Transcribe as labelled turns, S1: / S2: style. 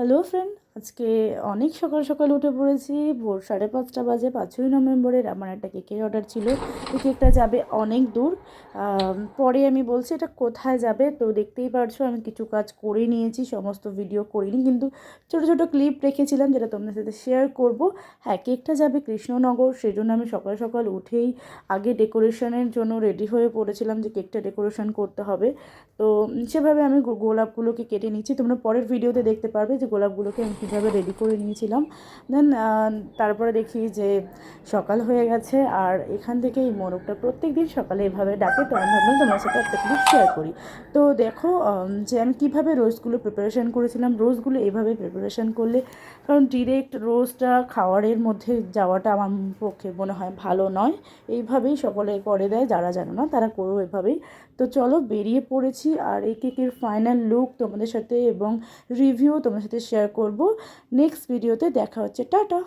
S1: Hello friend, আজকে অনেক সকাল সকাল উঠে পড়েছি। ভোর 5:30 বাজে। 5ই নভেম্বরের আমার একটা কেকের অর্ডার ছিল। এই কেকটা যাবে অনেক দূর। পরে আমি বলছি এটা কোথায় যাবে। তো দেখতেই পারছো আমি কিছু কাজ করে নিয়েছি, সমস্ত ভিডিও করিনি, কিন্তু ছোটো ছোটো ক্লিপ রেখেছিলাম যেটা তোমাদের সাথে শেয়ার করব। হ্যাঁ, কেকটা যাবে কৃষ্ণনগর, সেই জন্য আমি সকাল সকাল উঠেই আগে ডেকোরেশনের জন্য রেডি হয়ে পড়েছিলাম যে কেকটা ডেকোরেশন করতে হবে। তো সেভাবে আমি গোলাপগুলোকে কেটে নিচ্ছি। তোমরা পরের ভিডিওতে দেখতে পারবে যে গোলাপগুলোকে আমি কীভাবে রেডি করে নিয়েছিলাম। দেন তারপরে দেখি যে সকাল হয়ে গেছে, আর এখান থেকে এই মোরগটা প্রত্যেক দিন সকালে এভাবে ডাকে। তো আমি ভাবলাম তোমার সাথে একটা ক্লিপ শেয়ার করি। তো দেখো যে আমি কীভাবে রোজগুলো প্রিপারেশান করেছিলাম। রোজগুলো এভাবে প্রিপারেশান করলে, কারণ ডিরেক্ট রোজটা খাওয়ারের মধ্যে যাওয়াটা আমার পক্ষে মনে হয় ভালো নয়। এইভাবেই সকলে করে দেয়, যারা জানো না তারা করো এভাবেই। তো চলো বেরিয়ে পড়েছি, আর এই কেকের ফাইনাল লুক তোমাদের সাথে এবং রিভিউ তোমাদের সাথে শেয়ার করব নেক্সট ভিডিওতে। দেখা হচ্ছে, টাটা।